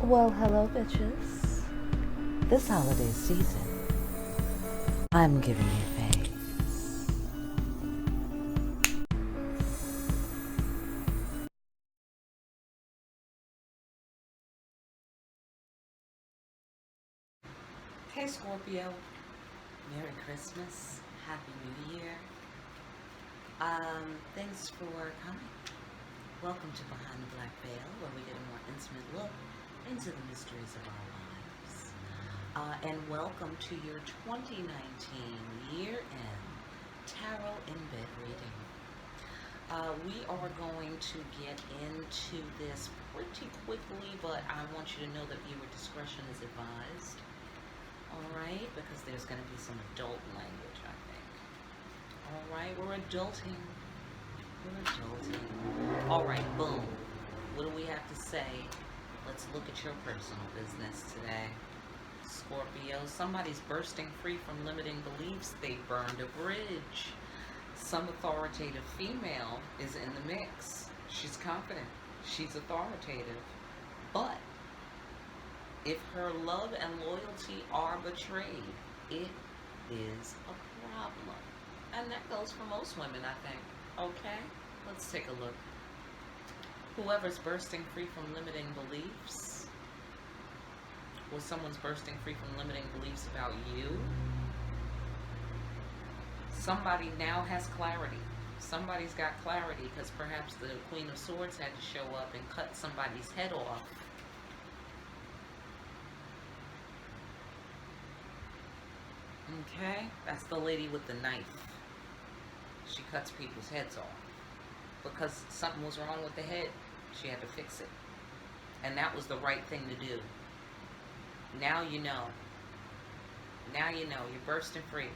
Well, hello, bitches. This holiday season, I'm giving you face. Hey Scorpio, Merry Christmas, Happy New Year. Thanks for coming. Welcome to Behind the Black Veil, where we get a more intimate look into the mysteries of our lives. And welcome to your 2019 year-end Tarot in Bed reading. We are going to get into this pretty quickly, but I want you to know that viewer discretion is advised. Alright, because there's going to be some adult language, I think. Alright, we're adulting. Alright, boom. What do we have to say? Let's look at your personal business today. Scorpio, somebody's bursting free from limiting beliefs. They burned a bridge. Some authoritative female is in the mix. She's confident. She's authoritative. But if her love and loyalty are betrayed, it is a problem. And that goes for most women, I think. Okay, let's take a look. Whoever's bursting free from limiting beliefs, or someone's bursting free from limiting beliefs about you, somebody now has clarity. Somebody's got clarity because perhaps the Queen of Swords had to show up and cut somebody's head off. Okay, that's the lady with the knife. She cuts people's heads off because something was wrong with the head. She had to fix it. And that was the right thing to do. Now you know. Now you know. You're bursting free.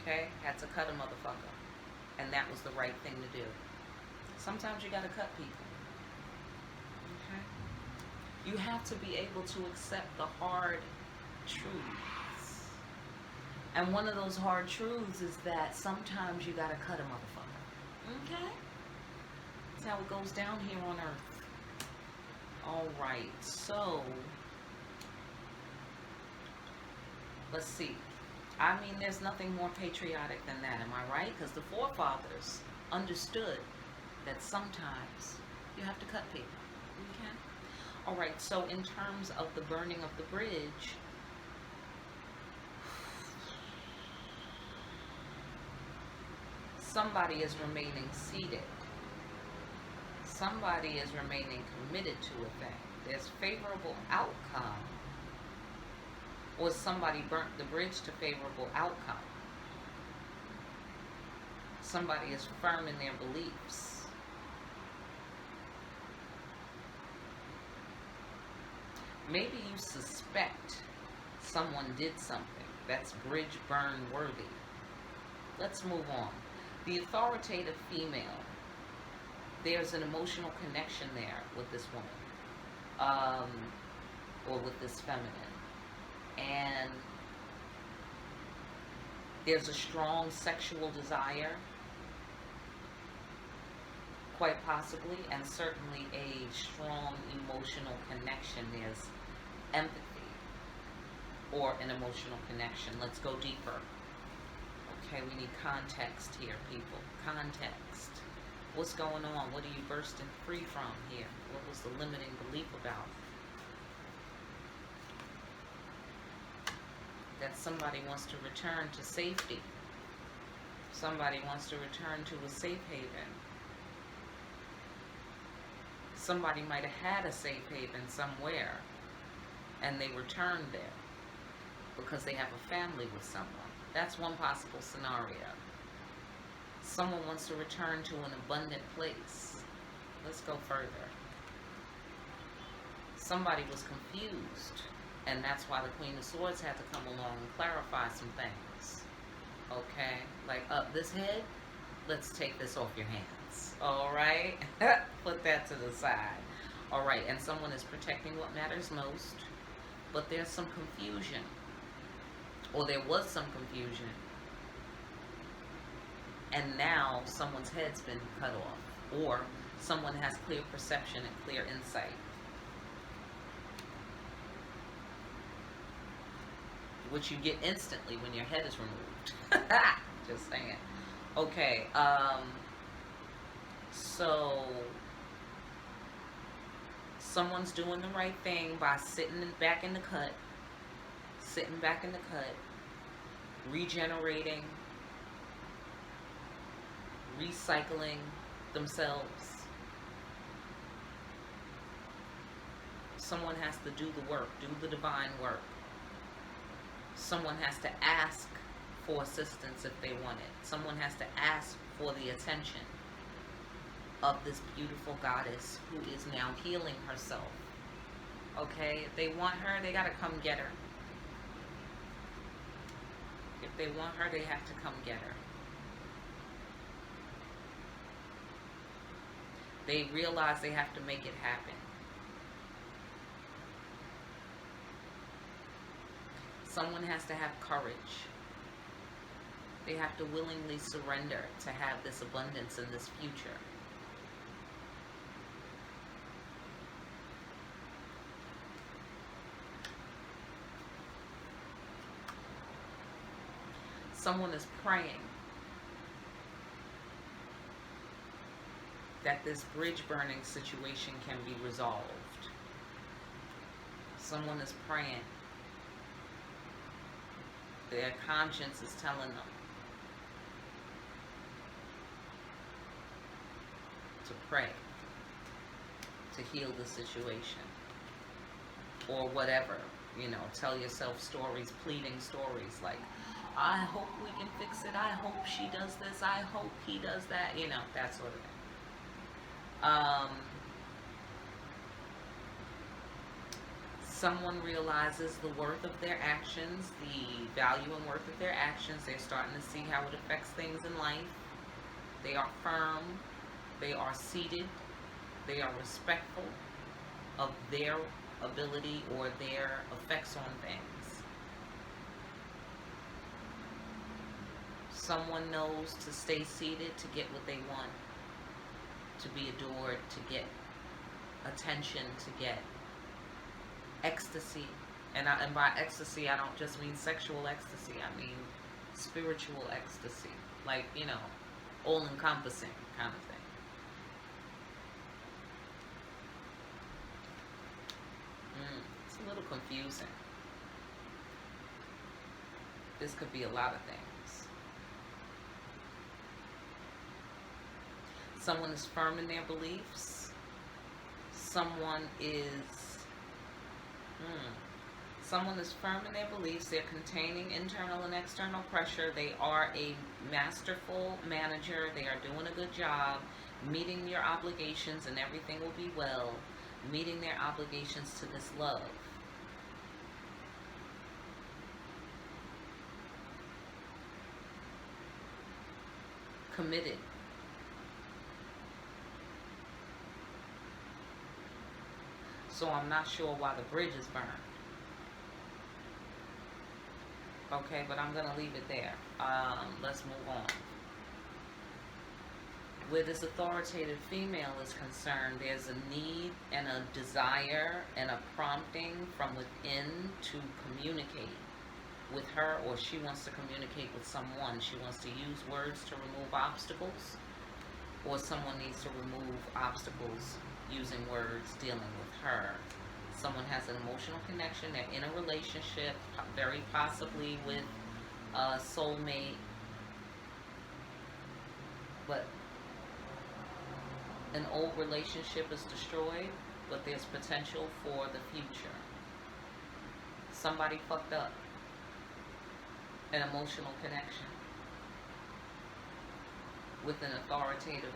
Okay? Had to cut a motherfucker. And that was the right thing to do. Sometimes you gotta cut people. Okay? You have to be able to accept the hard truths. And one of those hard truths is that sometimes you gotta cut a motherfucker. Okay? That's how it goes down here on Earth. Alright, so let's see. I mean, there's nothing more patriotic than that, am I right? Because the forefathers understood that sometimes you have to cut people. Okay? Alright, so in terms of the burning of the bridge, somebody is remaining seated. Somebody is remaining committed to a thing. There's favorable outcome. Or somebody burnt the bridge to favorable outcome. Somebody is firm in their beliefs. Maybe you suspect someone did something that's bridge burn worthy. Let's move on. The authoritative female, there's an emotional connection there with this woman, or with this feminine. And there's a strong sexual desire, quite possibly, and certainly a strong emotional connection. There's empathy or an emotional connection. Let's go deeper. Okay, we need context here, people. Context. What's going on? What are you bursting free from here? What was the limiting belief about? That somebody wants to return to safety. Somebody wants to return to a safe haven. Somebody might have had a safe haven somewhere and they returned there because they have a family with someone. That's one possible scenario. Someone wants to return to an abundant place. Let's go further. Somebody was confused, and that's why the Queen of Swords had to come along and clarify some things. Okay? Like, this head, let's take this off your hands. Alright? Put that to the side. Alright, and someone is protecting what matters most, but there's some confusion. Or there was some confusion. And now someone's head's been cut off. Or someone has clear perception and clear insight. which you get instantly when your head is removed. Just saying. Okay, so someone's doing the right thing by back in the cut, sitting back in the cut, regenerating, recycling themselves. Someone has to do the work, do the divine work. Someone has to ask for assistance if they want it. Someone has to ask for the attention of this beautiful goddess who is now healing herself. Okay? If they want her, they gotta come get her. If they want her, they have to come get her. They realize they have to make it happen. Someone has to have courage. They have to willingly surrender to have this abundance in this future. Someone is praying that this bridge burning situation can be resolved. Someone is praying. Their conscience is telling them to pray, to heal the situation, or whatever. You know, tell yourself stories, pleading stories like, I hope we can fix it, I hope she does this, I hope he does that, you know, that sort of thing. Someone realizes the worth of their actions, the value and worth of their actions. They're starting to see how it affects things in life. They are firm, they are seated, they are respectful of their ability or their effects on things. Someone knows to stay seated to get what they want, to be adored, to get attention, to get ecstasy. And by ecstasy, I don't just mean sexual ecstasy. I mean spiritual ecstasy. Like, you know, all-encompassing kind of thing. It's a little confusing. This could be a lot of things. Someone is firm in their beliefs. Someone is firm in their beliefs. They're containing internal and external pressure. They are a masterful manager. They are doing a good job meeting your obligations, and everything will be well. Meeting their obligations to this love. Committed. So I'm not sure why the bridge is burned. Okay, but I'm going to leave it there. Let's move on. Where this authoritative female is concerned, there's a need and a desire and a prompting from within to communicate with her, or she wants to communicate with someone. She wants to use words to remove obstacles, or someone needs to remove obstacles using words dealing with her. Someone has an emotional connection. They're in a relationship, very possibly with a soulmate, but an old relationship is destroyed, but there's potential for the future. Somebody fucked up an emotional connection with an authoritative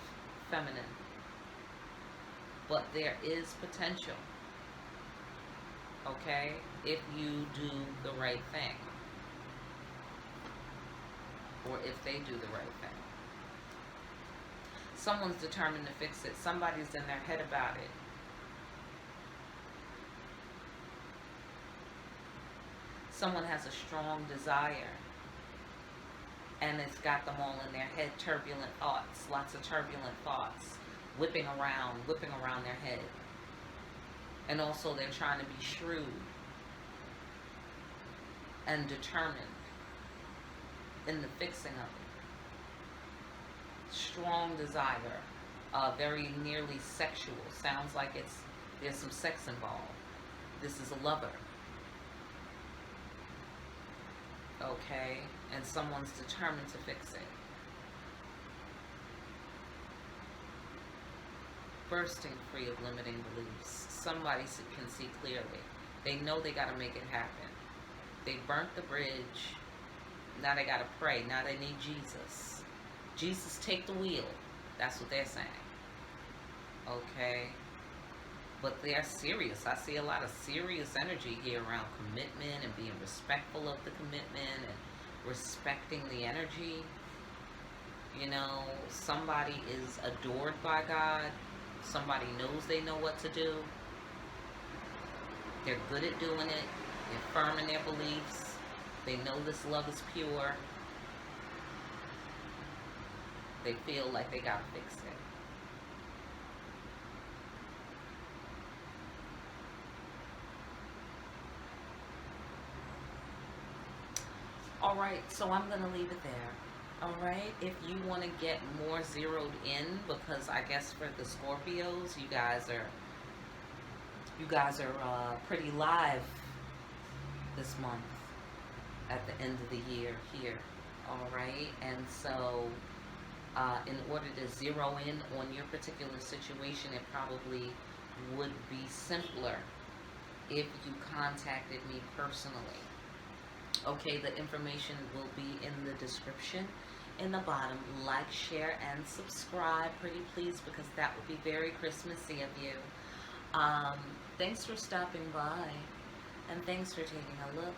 feminine. But there is potential, okay, if you do the right thing. Or if they do the right thing. Someone's determined to fix it. Somebody's in their head about it. Someone has a strong desire, and it's got them all in their head. Turbulent thoughts, lots of turbulent thoughts, whipping around their head. And also they're trying to be shrewd and determined in the fixing of it. Strong desire, very nearly sexual. Sounds like there's some sex involved. This is a lover. Okay? And someone's determined to fix it. Bursting free of limiting beliefs. Somebody can see clearly. They know they got to make it happen. They burnt the bridge. Now they got to pray. Now they need Jesus. Jesus, take the wheel. That's what they're saying. Okay? But they're serious. I see a lot of serious energy here around commitment and being respectful of the commitment and respecting the energy. You know, somebody is adored by God. Somebody knows they know what to do. They're good at doing it. They're firm in their beliefs. They know this love is pure. They feel like they gotta fix it. Alright, so I'm gonna leave it there. Alright, if you want to get more zeroed in, because I guess for the Scorpios, you guys are pretty live this month at the end of the year here. Alright, and so in order to zero in on your particular situation, it probably would be simpler if you contacted me personally. Okay, the information will be in the description in the bottom. Like, share, and subscribe, pretty please, because that would be very Christmassy of you. Thanks for stopping by, and thanks for taking a look.